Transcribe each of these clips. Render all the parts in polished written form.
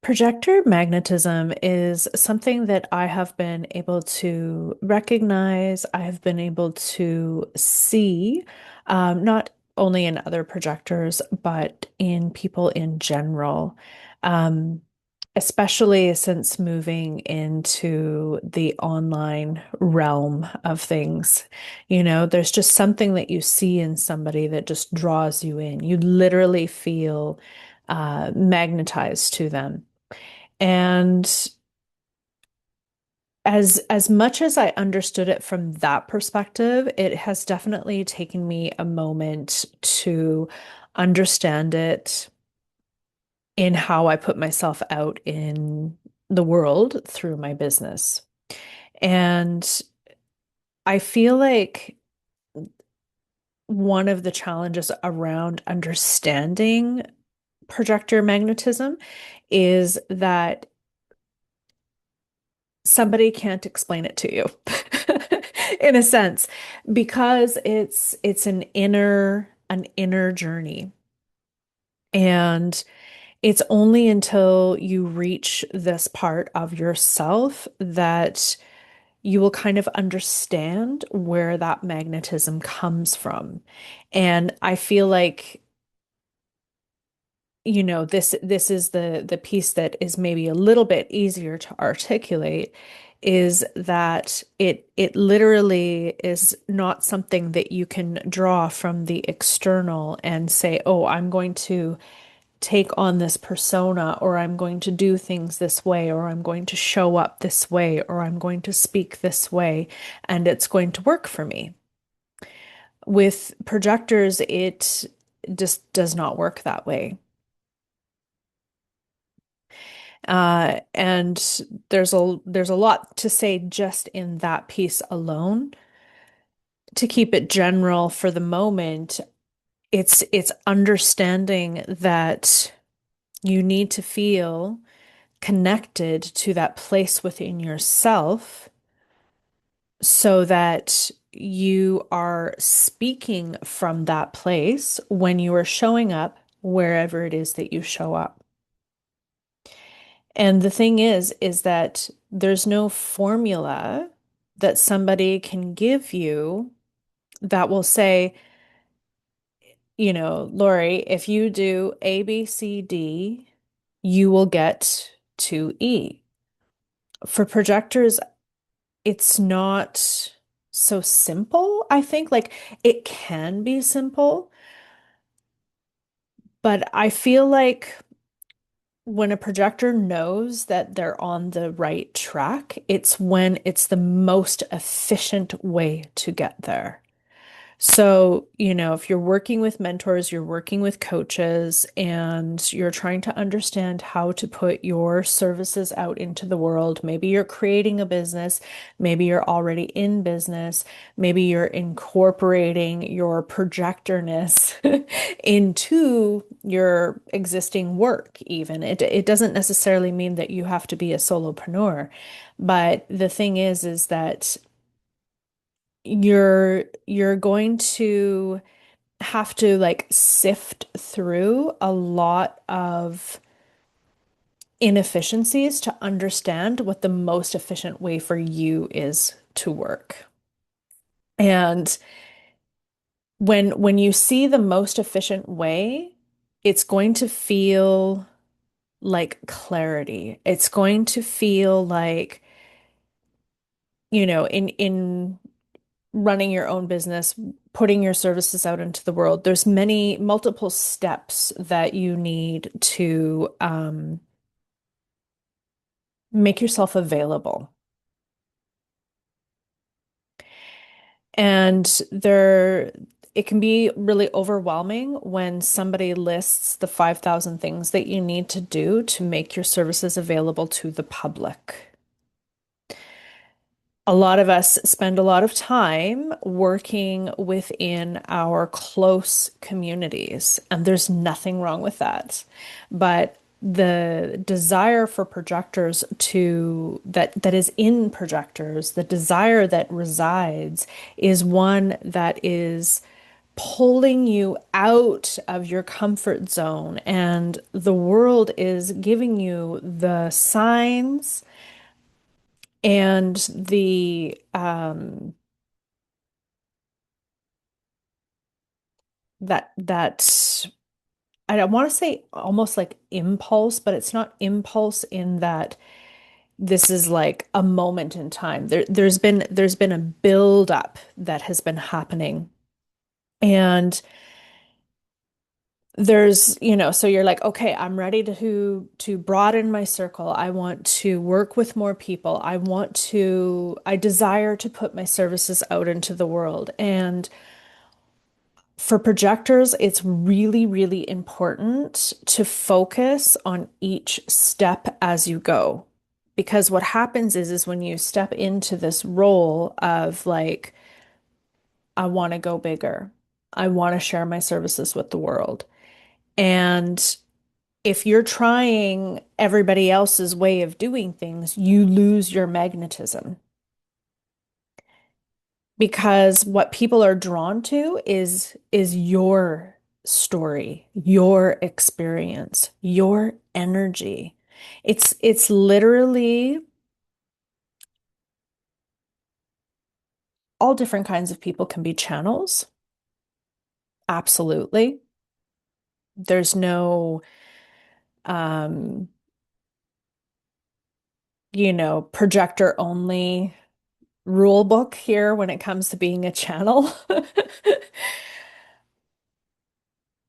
Projector magnetism is something that I have been able to recognize, I have been able to see, not only in other projectors, but in people in general, um, especially since moving into the online realm of things. There's just something that you see in somebody that just draws you in. You literally feel magnetized to them. And as much as I understood it from that perspective, it has definitely taken me a moment to understand it in how I put myself out in the world through my business. And I feel like one of the challenges around understanding projector magnetism is that somebody can't explain it to you in a sense because it's an inner journey, and it's only until you reach this part of yourself that you will kind of understand where that magnetism comes from. And I feel like this is the piece that is maybe a little bit easier to articulate, is that it literally is not something that you can draw from the external and say, oh, I'm going to take on this persona, or I'm going to do things this way, or I'm going to show up this way, or I'm going to speak this way, and it's going to work for me. With projectors, it just does not work that way. And there's a lot to say just in that piece alone. To keep it general for the moment, it's understanding that you need to feel connected to that place within yourself so that you are speaking from that place when you are showing up wherever it is that you show up. And the thing is that there's no formula that somebody can give you that will say, Lori, if you do A, B, C, D, you will get to E. For projectors, it's not so simple, I think. Like, it can be simple, but I feel like when a projector knows that they're on the right track, it's when it's the most efficient way to get there. So, if you're working with mentors, you're working with coaches, and you're trying to understand how to put your services out into the world, maybe you're creating a business, maybe you're already in business, maybe you're incorporating your projectorness into your existing work, even. It doesn't necessarily mean that you have to be a solopreneur, but the thing is that you're going to have to like sift through a lot of inefficiencies to understand what the most efficient way for you is to work. And when you see the most efficient way, it's going to feel like clarity. It's going to feel like, in running your own business, putting your services out into the world, there's many multiple steps that you need to make yourself available. And it can be really overwhelming when somebody lists the 5,000 things that you need to do to make your services available to the public. A lot of us spend a lot of time working within our close communities, and there's nothing wrong with that. But the desire for projectors that is in projectors, the desire that resides is one that is pulling you out of your comfort zone, and the world is giving you the signs and the that I don't want to say almost like impulse, but it's not impulse in that this is like a moment in time. There's been a build up that has been happening. And so you're like, okay, I'm ready to broaden my circle. I want to work with more people. I desire to put my services out into the world. And for projectors, it's really, really important to focus on each step as you go. Because what happens is when you step into this role of like, I want to go bigger. I want to share my services with the world. And if you're trying everybody else's way of doing things, you lose your magnetism because what people are drawn to is your story, your experience, your energy. It's literally all different kinds of people can be channels. Absolutely. There's no um, projector only rule book here when it comes to being a channel.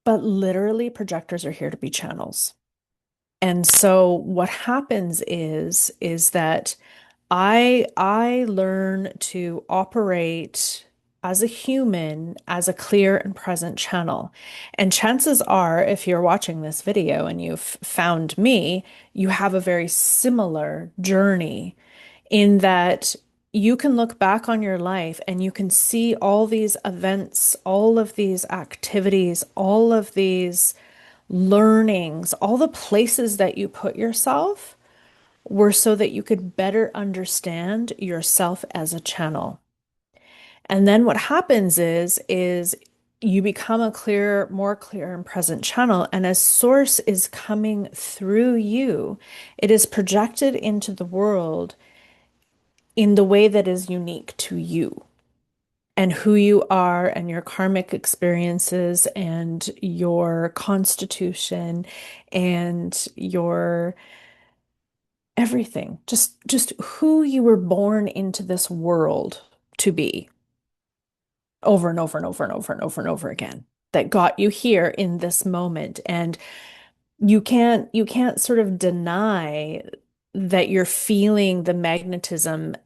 But literally, projectors are here to be channels. And so what happens is that I learn to operate as a human, as a clear and present channel. And chances are, if you're watching this video and you've found me, you have a very similar journey in that you can look back on your life and you can see all these events, all of these activities, all of these learnings, all the places that you put yourself were so that you could better understand yourself as a channel. And then what happens is you become a clear, more clear and present channel. And as source is coming through you, it is projected into the world in the way that is unique to you and who you are and your karmic experiences and your constitution and your everything. Just who you were born into this world to be over and over and over and over and over and over again that got you here in this moment. And you can't sort of deny that you're feeling the magnetism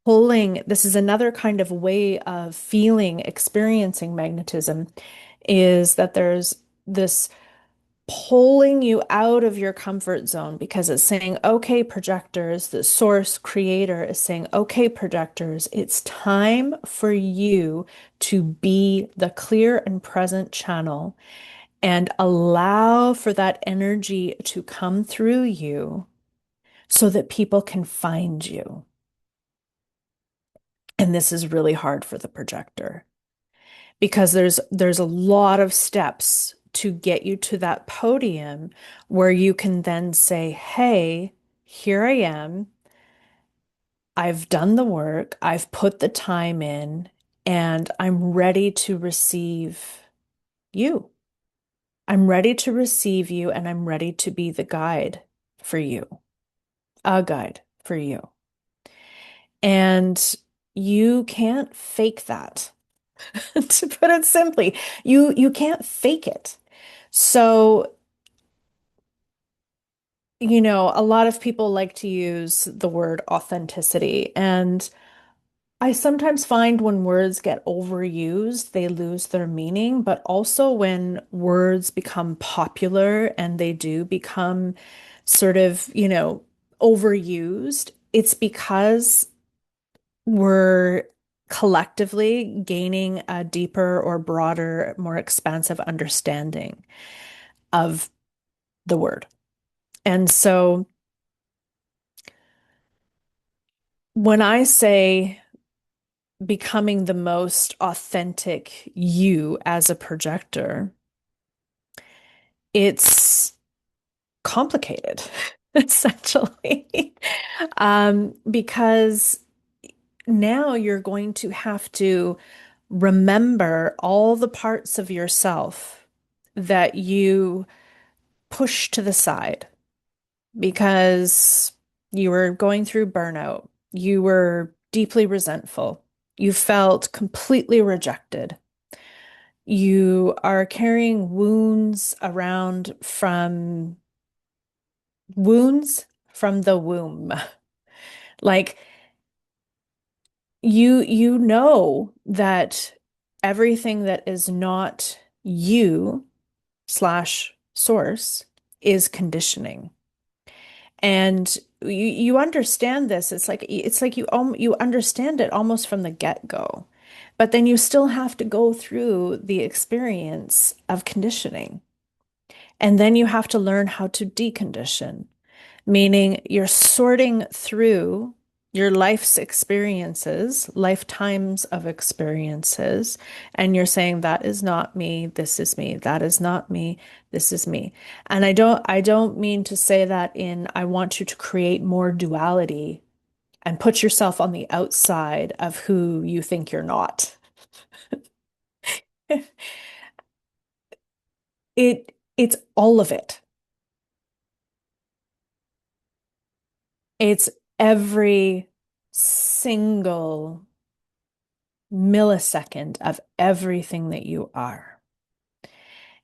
pulling. This is another kind of way of feeling, experiencing magnetism, is that there's this pulling you out of your comfort zone because it's saying, okay, projectors, the source creator is saying, okay, projectors, it's time for you to be the clear and present channel and allow for that energy to come through you so that people can find you. And this is really hard for the projector because there's a lot of steps to get you to that podium where you can then say, "Hey, here I am. I've done the work. I've put the time in, and I'm ready to receive you. I'm ready to receive you, and I'm ready to be the guide for you, a guide for you." And you can't fake that. To put it simply, you can't fake it. So, a lot of people like to use the word authenticity, and I sometimes find when words get overused, they lose their meaning, but also when words become popular and they do become sort of, overused, it's because we're collectively gaining a deeper or broader, more expansive understanding of the word. And so when I say becoming the most authentic you as a projector, it's complicated, essentially. Because now you're going to have to remember all the parts of yourself that you push to the side because you were going through burnout, you were deeply resentful, you felt completely rejected. You are carrying wounds from the womb. Like you know that everything that is not you slash source is conditioning. And you understand this. It's like you understand it almost from the get-go. But then you still have to go through the experience of conditioning. And then you have to learn how to decondition, meaning you're sorting through your life's experiences, lifetimes of experiences, and you're saying, that is not me, this is me, that is not me, this is me. And I don't mean to say that in, I want you to create more duality and put yourself on the outside of who you think you're not. It's all of it. It's every single millisecond of everything that you are.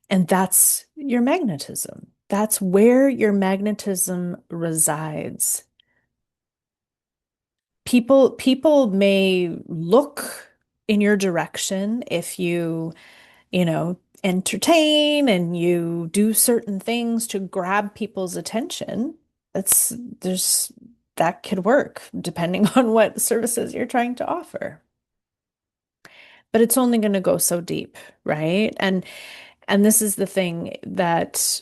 And that's your magnetism. That's where your magnetism resides. People may look in your direction if you entertain and you do certain things to grab people's attention. That's there's that could work depending on what services you're trying to offer. But it's only going to go so deep, right? And this is the thing that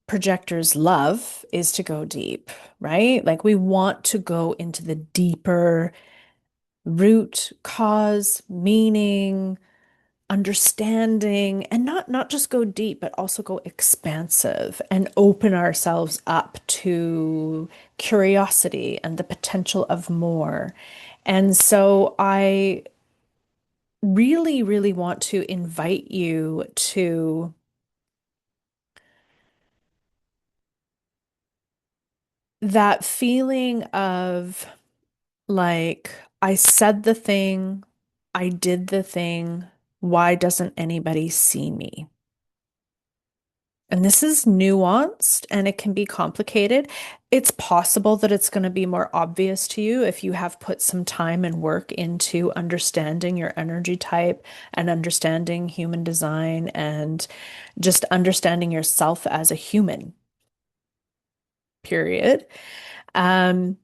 projectors love is to go deep, right? Like we want to go into the deeper root cause, meaning, understanding, and not just go deep, but also go expansive and open ourselves up to curiosity and the potential of more. And so I really, really want to invite you to that feeling of like, I said the thing, I did the thing, why doesn't anybody see me? And this is nuanced and it can be complicated. It's possible that it's going to be more obvious to you if you have put some time and work into understanding your energy type and understanding human design and just understanding yourself as a human, period. Um,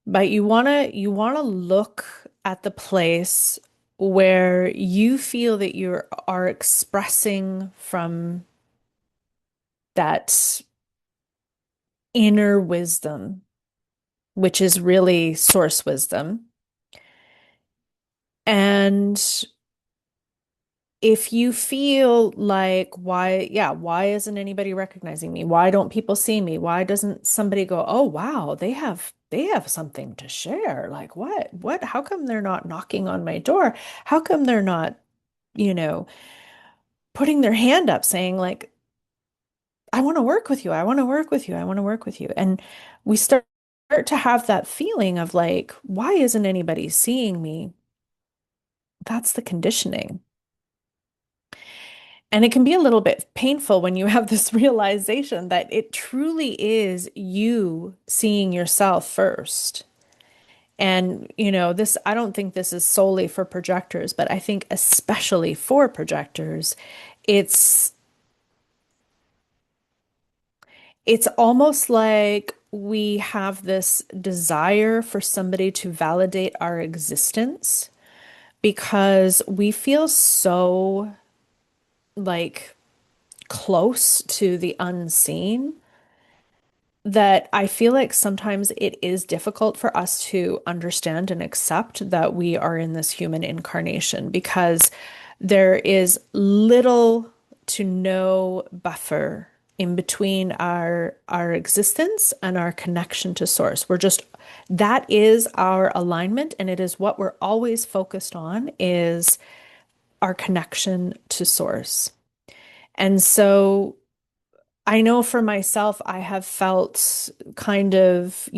but you wanna look at the place where you feel that you are expressing from that inner wisdom, which is really source wisdom. And if you feel like, why isn't anybody recognizing me? Why don't people see me? Why doesn't somebody go, oh wow, they have something to share. Like what? How come they're not knocking on my door? How come they're not, you know, putting their hand up saying like, I want to work with you. I want to work with you. I want to work with you. And we start to have that feeling of like, why isn't anybody seeing me? That's the conditioning. And it can be a little bit painful when you have this realization that it truly is you seeing yourself first. And, I don't think this is solely for projectors, but I think especially for projectors, it's it's almost like we have this desire for somebody to validate our existence because we feel so like close to the unseen that I feel like sometimes it is difficult for us to understand and accept that we are in this human incarnation because there is little to no buffer in between our existence and our connection to source. We're just that is our alignment, and it is what we're always focused on is our connection to source. And so I know for myself, I have felt kind of,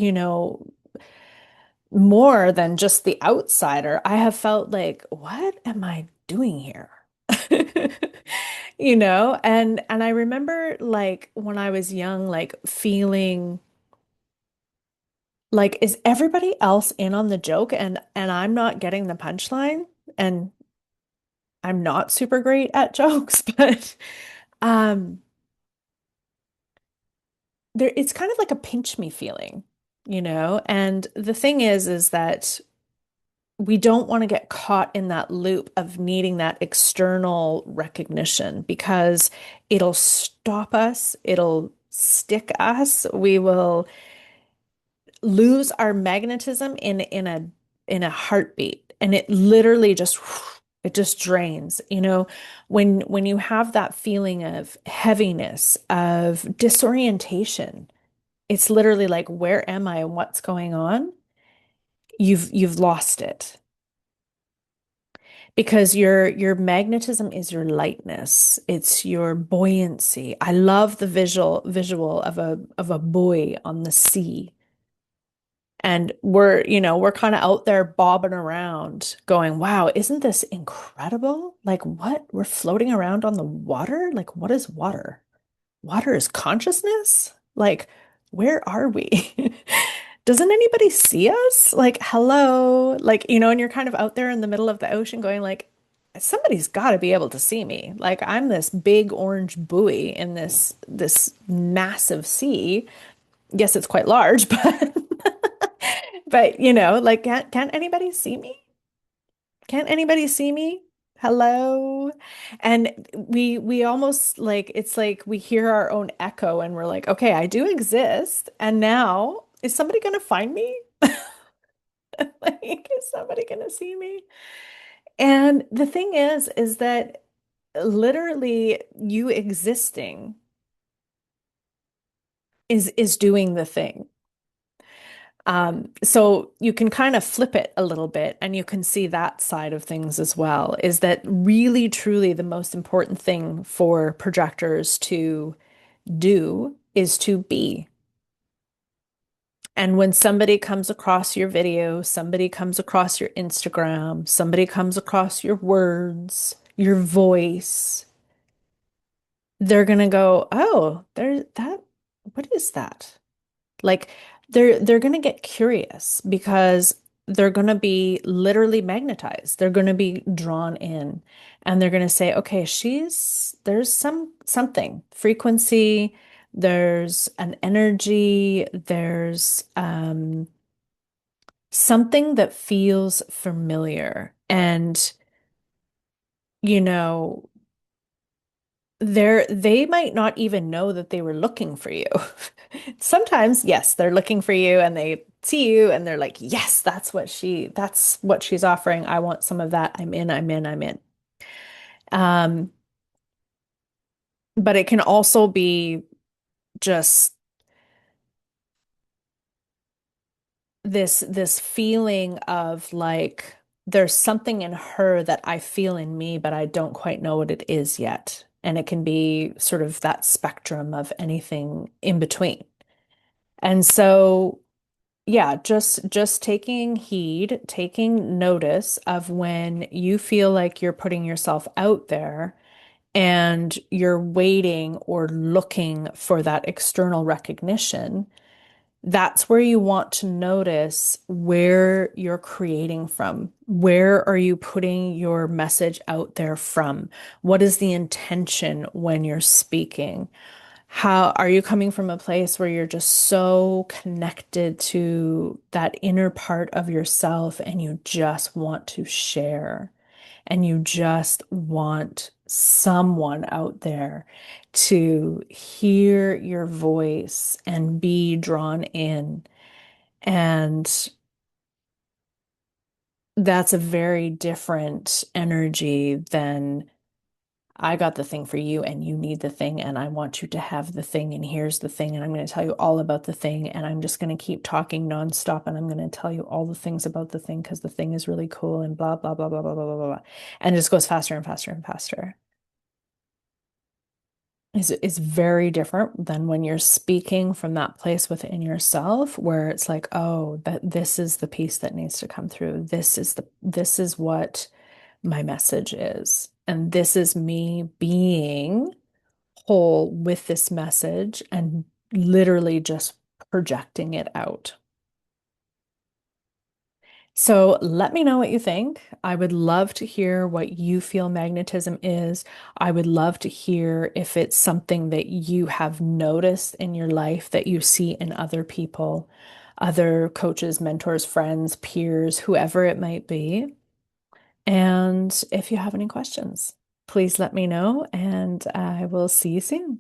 more than just the outsider. I have felt like, what am I doing here? And I remember like when I was young, like feeling like, is everybody else in on the joke and I'm not getting the punchline? And I'm not super great at jokes, but um there it's kind of like a pinch me feeling, And the thing is that we don't want to get caught in that loop of needing that external recognition because it'll stop us, it'll stick us, we will lose our magnetism in a heartbeat. And it literally just drains. When you have that feeling of heaviness, of disorientation, it's literally like, where am I and what's going on? You've lost it because your magnetism is your lightness. It's your buoyancy. I love the visual of a buoy on the sea. And we're kind of out there bobbing around going, wow, isn't this incredible? Like what? We're floating around on the water? Like what is water? Water is consciousness? Like, where are we? Doesn't anybody see us? Like, hello? Like, and you're kind of out there in the middle of the ocean going like, somebody's got to be able to see me. Like, I'm this big orange buoy in this massive sea. Yes, it's quite large, but like, can't anybody see me? Can't anybody see me? Hello? And we almost like it's like we hear our own echo and we're like, okay, I do exist. And now is somebody gonna find me? Like, is somebody gonna see me? And the thing is that literally you existing is doing the thing. So you can kind of flip it a little bit and you can see that side of things as well. Is that really truly the most important thing for projectors to do is to be. And when somebody comes across your video, somebody comes across your Instagram, somebody comes across your words, your voice, they're gonna go, oh, what is that? Like they're going to get curious because they're going to be literally magnetized. They're going to be drawn in and they're going to say, okay, there's something, frequency, there's an energy, there's something that feels familiar. And you know, they might not even know that they were looking for you. Sometimes, yes, they're looking for you and they see you and they're like, yes, that's what she's offering. I want some of that. I'm in, I'm in, I'm in. Um, but it can also be just this feeling of like there's something in her that I feel in me, but I don't quite know what it is yet. And it can be sort of that spectrum of anything in between. And so, yeah, just taking heed, taking notice of when you feel like you're putting yourself out there and you're waiting or looking for that external recognition. That's where you want to notice where you're creating from. Where are you putting your message out there from? What is the intention when you're speaking? How are you coming from a place where you're just so connected to that inner part of yourself and you just want to share and you just want someone out there to hear your voice and be drawn in. And that's a very different energy than I got the thing for you and you need the thing and I want you to have the thing and here's the thing and I'm going to tell you all about the thing and I'm just going to keep talking nonstop and I'm going to tell you all the things about the thing because the thing is really cool and blah blah blah blah blah blah blah blah. And it just goes faster and faster and faster. Is very different than when you're speaking from that place within yourself where it's like, oh, that this is the piece that needs to come through. This is what my message is. And this is me being whole with this message and literally just projecting it out. So let me know what you think. I would love to hear what you feel magnetism is. I would love to hear if it's something that you have noticed in your life that you see in other people, other coaches, mentors, friends, peers, whoever it might be. And if you have any questions, please let me know and I will see you soon.